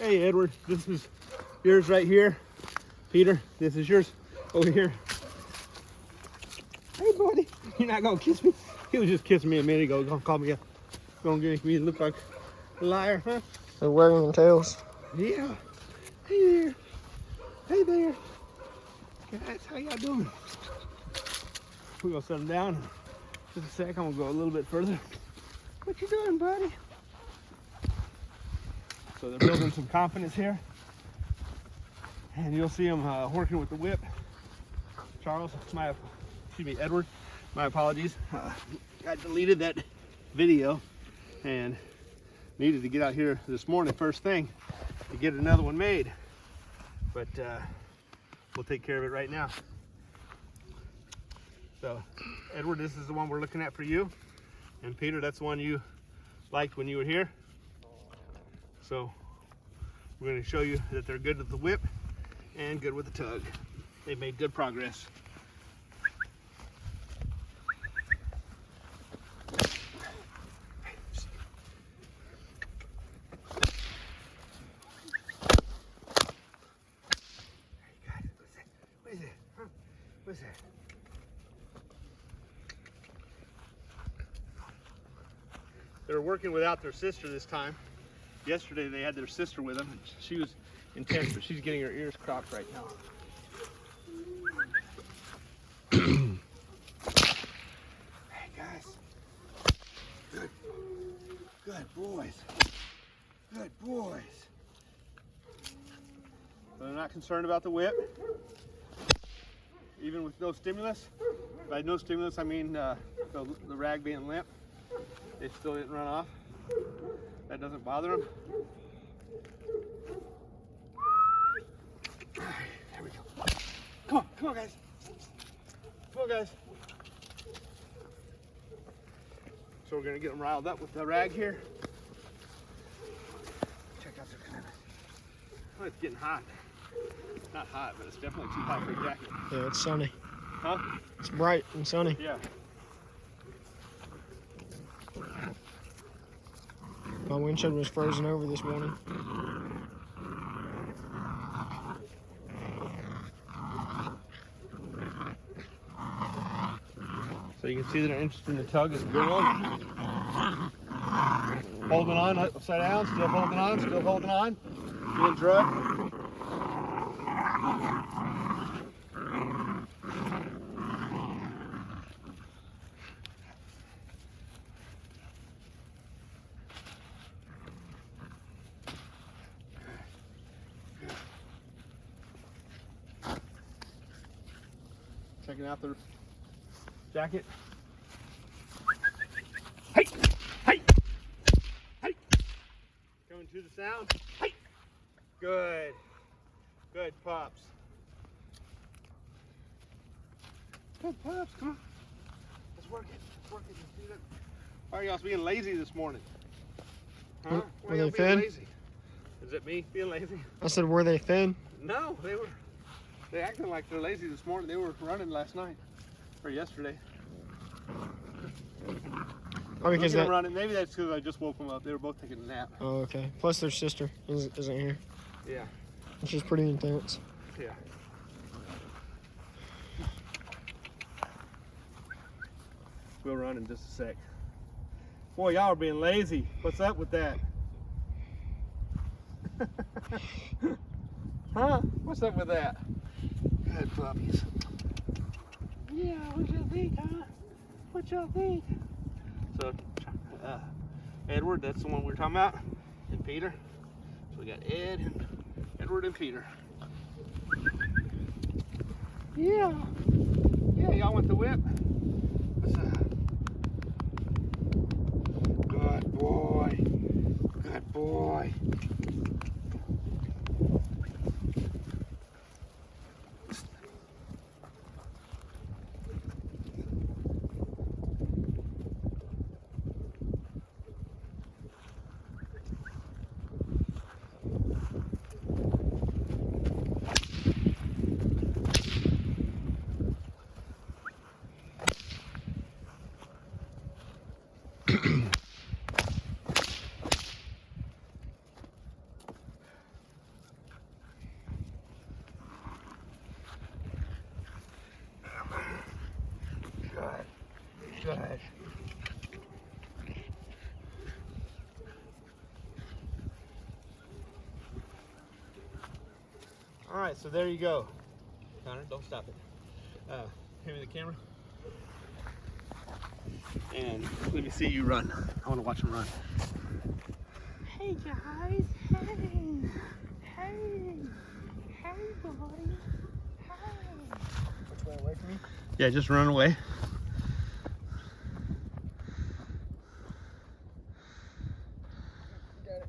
Hey, Edward, this is yours right here. Peter, this is yours over here. Hey, buddy, you're not gonna kiss me? He was just kissing me a minute ago. Gonna call me gonna make me look like a liar, huh? They're wagging their tails. Yeah. Hey there. Hey there. Guys, how y'all doing? We're gonna set them down. Just a sec, I'm gonna go a little bit further. What you doing, buddy? So they're building some confidence here. And you'll see them working with the whip. Charles, Edward, my apologies. I deleted that video and needed to get out here this morning first thing to get another one made. But we'll take care of it right now. So, Edward, this is the one we're looking at for you. And Peter, that's the one you liked when you were here. So, we're going to show you that they're good with the whip and good with the tug. They've made good progress. What is it? Huh? What is that? They were working without their sister this time. Yesterday they had their sister with them, and she was intense, but she's getting her ears cropped right now. Hey guys, good boys, good boys. So they're not concerned about the whip, even with no stimulus. By no stimulus, I mean the rag being limp. They still didn't run off. That doesn't bother them. There we go. Come on guys. Come on guys. So we're gonna get them riled up with the rag here. Check out their commitment. Oh, it's getting hot. Not hot, but it's definitely too hot for a jacket. Yeah, it's sunny. Huh? It's bright and sunny. Yeah. My windshield was frozen over this morning. So you can see that our interest in the tug is good one. Holding on upside down, still holding on, still holding on. Being drugged. Checking out their jacket. Hey! Hey! Hey! Coming to the sound. Hey! Good. Good pups. Good pups, come on. Let's work it. Let's work it. Let's do that. Why are y'all being lazy this morning? Huh? Were they fed? Lazy? Is it me being lazy? I said, were they fed? No, they acting like they're lazy this morning. They were running last night or yesterday. Oh, because that... running. Maybe that's because I just woke them up. They were both taking a nap. Oh, okay. Plus their sister isn't here. Yeah. Which is pretty intense. Yeah. We'll run in just a sec. Boy, y'all are being lazy. What's up with that? Huh? What's up with that? Good puppies. Yeah, what y'all think, huh? What y'all think? So, Edward, that's the one we're talking about, and Peter. So we got Ed and Edward and Peter. Yeah. Yeah, y'all want the whip? What's up? Good boy. Good boy. All right, so there you go. Connor, don't stop it. Hand me the camera. And let me see you run. I want to watch him run. Hey guys, hey, hey, hey buddy, hey. Which way, away from me? Yeah, just run away. Got it.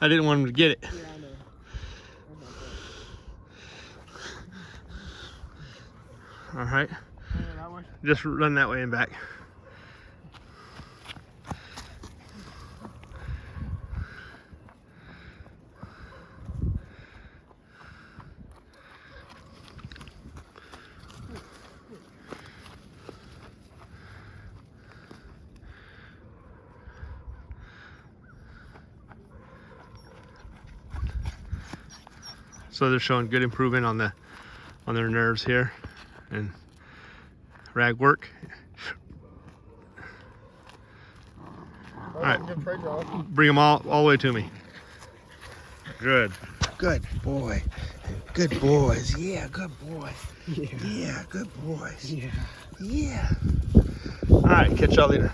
I didn't want him to get it. Yeah, I know. All right, That way. just run that way and back. So they're showing good improvement on their nerves here and rag work. All right, Good prey draw. bring them all the way to me. Good. Good boy. Good boys. Yeah, good boy. Yeah. Yeah, good boys. Yeah. Yeah. All right, catch y'all later.